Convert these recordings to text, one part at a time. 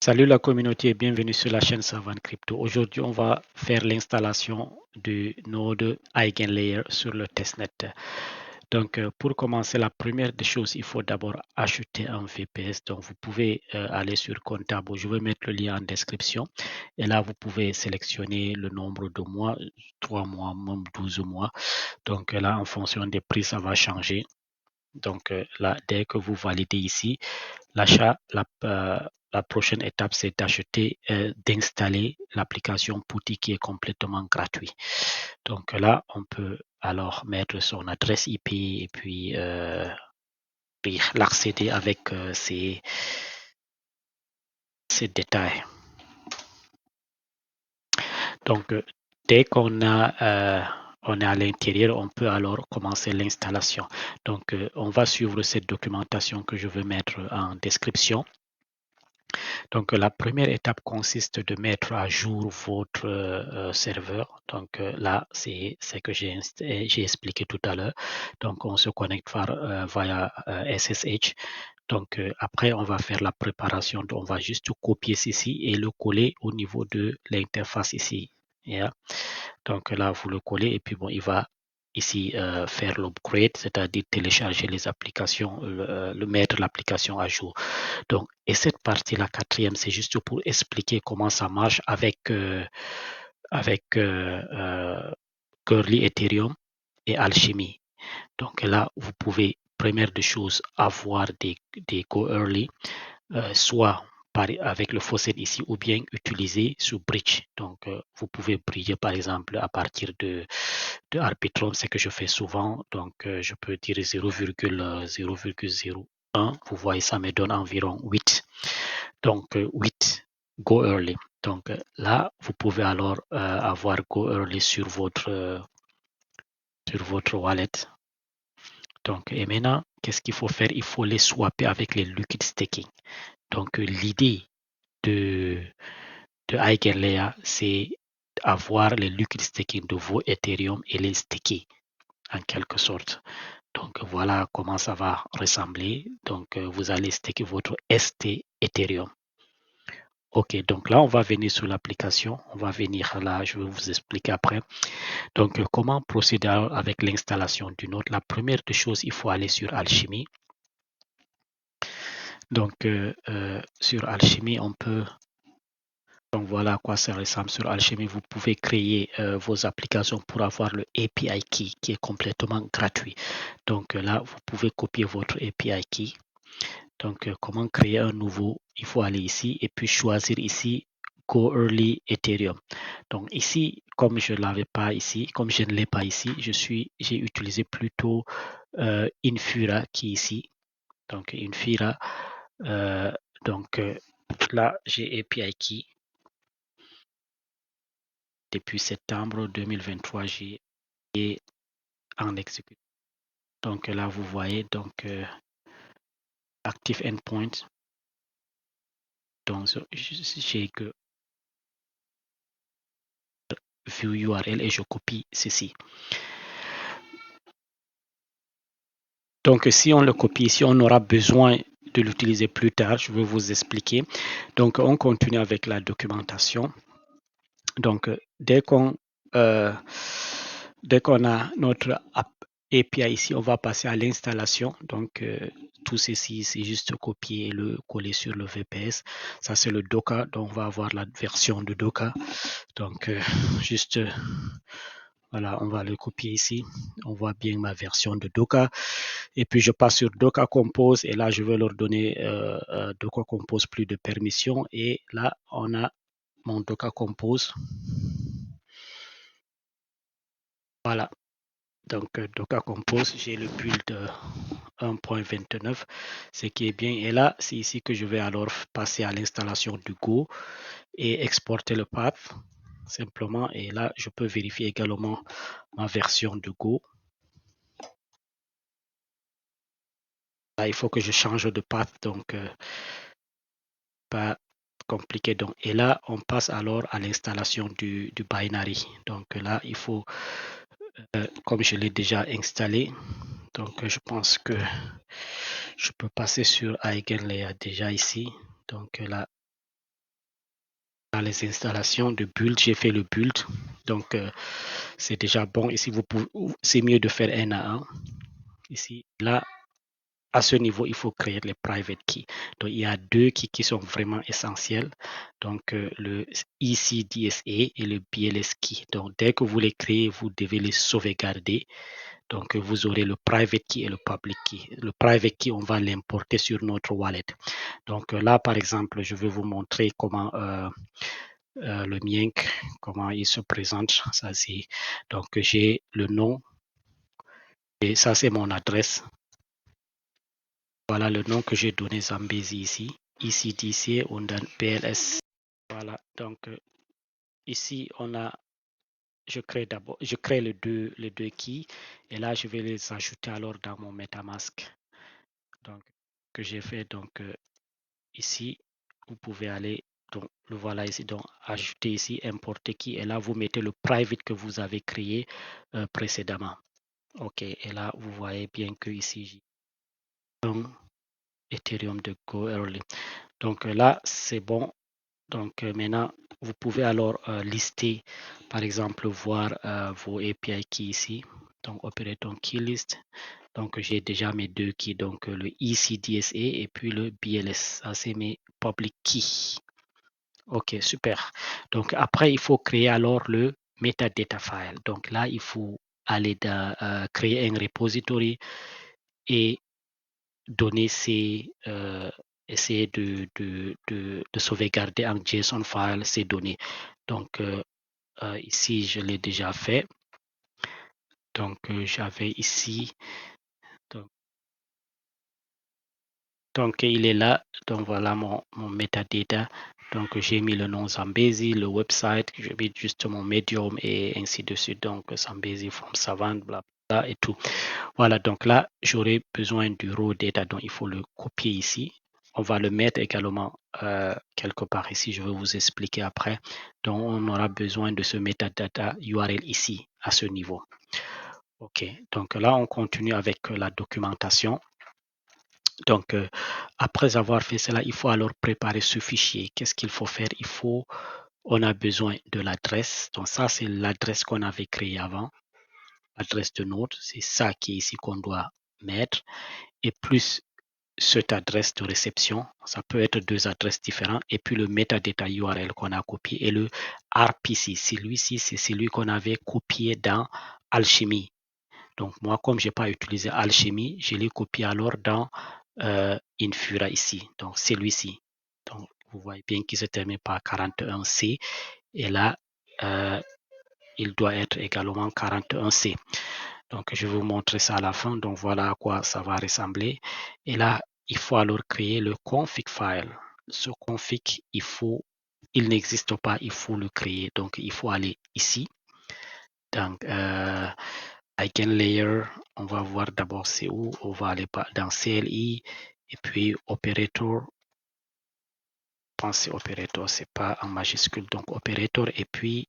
Salut la communauté et bienvenue sur la chaîne Savant Crypto. Aujourd'hui, on va faire l'installation du node EigenLayer sur le testnet. Donc, pour commencer, la première des choses, il faut d'abord acheter un VPS. Donc, vous pouvez aller sur Contabo. Je vais mettre le lien en description. Et là, vous pouvez sélectionner le nombre de mois, 3 mois, même 12 mois. Donc, là, en fonction des prix, ça va changer. Donc, là, dès que vous validez ici, l'achat, la prochaine étape, c'est d'acheter, d'installer l'application Putty qui est complètement gratuit. Donc là, on peut alors mettre son adresse IP et puis l'accéder avec ces détails. Donc, dès qu'on on est à l'intérieur, on peut alors commencer l'installation. Donc, on va suivre cette documentation que je vais mettre en description. Donc, la première étape consiste de mettre à jour votre serveur. Donc, là, c'est ce que j'ai expliqué tout à l'heure. Donc, on se connecte via SSH. Donc, après, on va faire la préparation. On va juste copier ceci et le coller au niveau de l'interface ici. Yeah. Donc, là, vous le collez et puis, bon, il va ici faire l'upgrade, c'est-à-dire télécharger les applications, mettre l'application à jour. Donc, et cette partie, la quatrième, c'est juste pour expliquer comment ça marche avec Curly Ethereum et Alchemy. Donc là, vous pouvez, première des choses, avoir des Go Early, soit avec le faucet ici ou bien utiliser sous Bridge. Donc, vous pouvez briller par exemple à partir de Arbitrum, c'est que je fais souvent. Donc, je peux dire 0,001. Vous voyez, ça me donne environ 8. Donc, 8 Go Early. Donc, là, vous pouvez alors avoir Go Early sur votre wallet. Donc, et maintenant, qu'est-ce qu'il faut faire? Il faut les swapper avec les liquid staking. Donc, l'idée de EigenLayer, c'est avoir les liquid staking de vos Ethereum et les staker en quelque sorte. Donc, voilà comment ça va ressembler. Donc, vous allez staker votre ST Ethereum. Ok, donc là, on va venir sur l'application. On va venir là, je vais vous expliquer après. Donc, comment procéder avec l'installation du node? La première des choses, il faut aller sur Alchemy. Donc, sur Alchemy, on peut... Donc, voilà à quoi ça ressemble sur Alchemy. Vous pouvez créer vos applications pour avoir le API key qui est complètement gratuit. Donc, là, vous pouvez copier votre API key. Donc, comment créer un nouveau? Il faut aller ici et puis choisir ici Go Early Ethereum. Donc ici, comme je l'avais pas ici, comme je ne l'ai pas ici, j'ai utilisé plutôt Infura qui est ici. Donc Infura, donc là j'ai API Key. Depuis septembre 2023, j'ai en exécution. Donc là vous voyez donc Active Endpoint. Donc j'ai que View URL et je copie ceci. Donc, si on le copie ici, on aura besoin de l'utiliser plus tard. Je vais vous expliquer. Donc, on continue avec la documentation. Donc, dès qu'on a notre API ici, on va passer à l'installation. Donc, tout ceci, c'est juste copier et le coller sur le VPS. Ça, c'est le Docker. Donc, on va avoir la version de Docker. Donc, juste... Voilà, on va le copier ici. On voit bien ma version de Docker. Et puis, je passe sur Docker Compose. Et là, je vais leur donner Docker Compose plus de permissions. Et là, on a mon Docker Compose. Voilà. Donc, Docker Compose, j'ai le build 1.29, ce qui est bien. Et là, c'est ici que je vais alors passer à l'installation du Go et exporter le path simplement. Et là, je peux vérifier également ma version de Go. Là, il faut que je change de path, donc pas compliqué. Donc, et là, on passe alors à l'installation du binary. Donc là, il faut, comme je l'ai déjà installé, donc je pense que je peux passer sur EigenLayer déjà ici. Donc là, les installations de build, j'ai fait le build. Donc, c'est déjà bon. Ici, c'est mieux de faire un à un. Ici, là, à ce niveau, il faut créer les private keys. Donc, il y a deux keys qui sont vraiment essentiels. Donc, le ECDSA et le BLS key. Donc, dès que vous les créez, vous devez les sauvegarder. Donc, vous aurez le private key et le public key. Le private key, on va l'importer sur notre wallet. Donc, là, par exemple, je vais vous montrer comment le mien, comment il se présente. Ça, c'est donc j'ai le nom et ça, c'est mon adresse. Voilà le nom que j'ai donné Zambezi ici. ECDC und dann BLS. Voilà, donc ici, je crée les deux keys et là, je vais les ajouter alors dans mon MetaMask. Donc, que j'ai fait, donc ici, vous pouvez aller, donc le voilà ici, donc ajouter ici, importer key et là, vous mettez le private que vous avez créé précédemment. OK, et là, vous voyez bien que ici, j'ai un Ethereum de Go Early. Donc là, c'est bon. Donc maintenant, vous pouvez alors lister, par exemple, voir vos API keys ici. Donc, operator key list. Donc, j'ai déjà mes deux keys, donc le ECDSA et puis le BLS. Ça, c'est mes public keys. OK, super. Donc, après, il faut créer alors le metadata file. Donc là, il faut aller créer un repository et donner essayer de sauvegarder en JSON file ces données. Donc, ici, je l'ai déjà fait. Donc, j'avais ici. Donc, il est là. Donc, voilà mon metadata. Donc, j'ai mis le nom Zambezi, le website, je mets juste mon Medium et ainsi de suite. Donc, Zambezi from Savant, blablabla et tout. Voilà, donc là, j'aurai besoin du raw data. Donc, il faut le copier ici. On va le mettre également quelque part ici. Je vais vous expliquer après. Donc, on aura besoin de ce metadata URL ici, à ce niveau. OK, donc là, on continue avec la documentation. Donc, après avoir fait cela, il faut alors préparer ce fichier. Qu'est-ce qu'il faut faire? On a besoin de l'adresse. Donc, ça, c'est l'adresse qu'on avait créée avant. L'adresse de node, c'est ça qui est ici qu'on doit mettre. Et plus cette adresse de réception, ça peut être deux adresses différentes. Et puis le metadata URL qu'on a copié et le RPC. Celui-ci, c'est celui qu'on avait copié dans Alchemy. Donc, moi, comme je n'ai pas utilisé Alchemy, je l'ai copié alors dans Infura ici. Donc, celui-ci. Donc, vous voyez bien qu'il se termine par 41C. Et là, il doit être également 41C. Donc, je vais vous montrer ça à la fin. Donc, voilà à quoi ça va ressembler. Et là, il faut alors créer le config file. Ce config, il n'existe pas, il faut le créer. Donc, il faut aller ici. Donc, Eigenlayer, on va voir d'abord c'est où. On va aller dans CLI et puis operator. Pensez operator, c'est pas en majuscule. Donc, operator et puis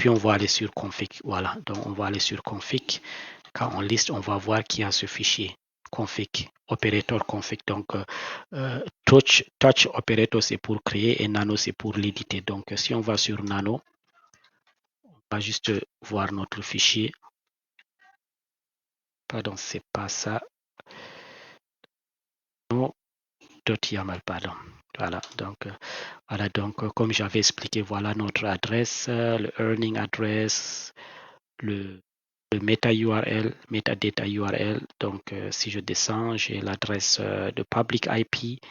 on va aller sur config. Voilà, donc on va aller sur config. Quand on liste, on va voir qu'il y a ce fichier config, operator config. Donc, touch operator, c'est pour créer et nano, c'est pour l'éditer. Donc, si on va sur nano, on va juste voir notre fichier. Pardon, c'est pas ça. No.yaml, pardon. Voilà, donc, comme j'avais expliqué, voilà notre adresse, le earning address, le meta URL, metadata URL. Donc, si je descends, j'ai l'adresse de public IP,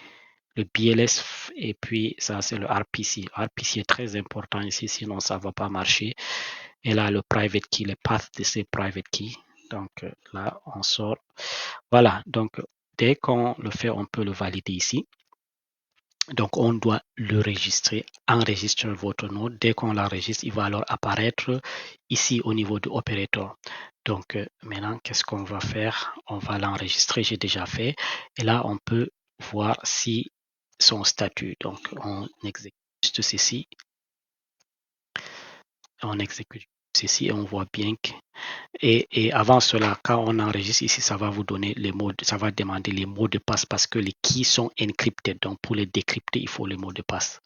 le BLS, et puis ça, c'est le RPC. RPC est très important ici, sinon ça ne va pas marcher. Et là, le private key, le path de ces private keys. Donc, là, on sort. Voilà, donc, dès qu'on le fait, on peut le valider ici. Donc, on doit le registrer, enregistrer votre node. Dès qu'on l'enregistre, il va alors apparaître ici au niveau de operator. Donc, maintenant, qu'est-ce qu'on va faire? On va l'enregistrer, j'ai déjà fait. Et là, on peut voir si son statut. Donc, on exécute juste ceci. On exécute ceci et on voit bien que et avant cela, quand on enregistre ici, ça va vous donner les mots, ça va demander les mots de passe parce que les keys sont encryptés. Donc, pour les décrypter, il faut les mots de passe.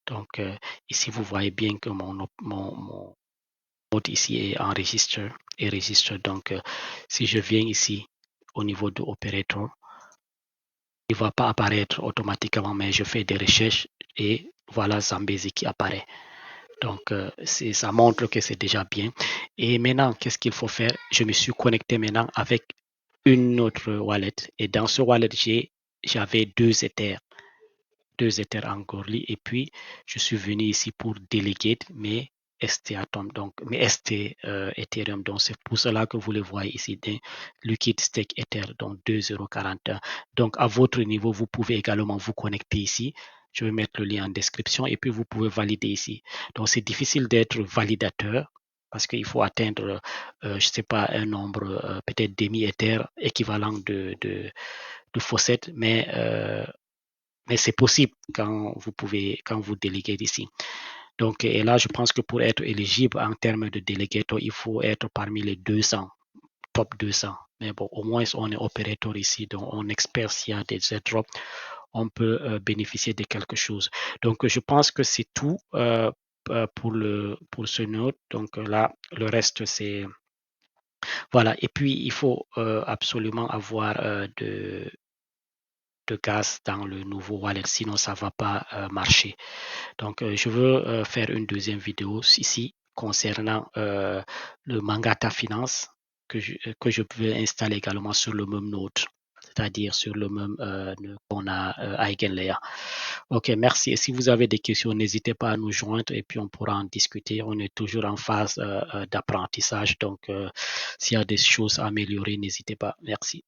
Donc, ici, vous voyez bien que mon mode ici est enregistré et registre. Donc, si je viens ici au niveau de opérateur, il ne va pas apparaître automatiquement, mais je fais des recherches et voilà Zambezi qui apparaît. Donc, ça montre que c'est déjà bien. Et maintenant, qu'est-ce qu'il faut faire? Je me suis connecté maintenant avec une autre wallet. Et dans ce wallet, j'avais deux Ethers en Goerli. Et puis, je suis venu ici pour déléguer mes ST Atom, donc mes ST Ethereum. Donc, c'est pour cela que vous le voyez ici, dans Liquid Stake Ether, donc 2,41 €. Donc, à votre niveau, vous pouvez également vous connecter ici. Je vais mettre le lien en description et puis vous pouvez valider ici. Donc, c'est difficile d'être validateur parce qu'il faut atteindre, je ne sais pas, un nombre peut-être demi-Ether équivalent de Faucet, mais c'est possible quand vous déléguez ici. Donc, et là, je pense que pour être éligible en termes de délégateur, il faut être parmi les 200, top 200. Mais bon, au moins, on est opérateur ici, donc on espère s'il y a des airdrops, on peut bénéficier de quelque chose. Donc, je pense que c'est tout pour ce node. Donc là, le reste, c'est... Voilà. Et puis, il faut absolument avoir de gaz dans le nouveau wallet, sinon ça ne va pas marcher. Donc, je veux faire une deuxième vidéo ici concernant le Mangata Finance que je peux installer également sur le même node, c'est-à-dire sur le même node qu'on a Eigenlayer. Ok, merci. Et si vous avez des questions, n'hésitez pas à nous joindre et puis on pourra en discuter. On est toujours en phase d'apprentissage, donc s'il y a des choses à améliorer, n'hésitez pas. Merci.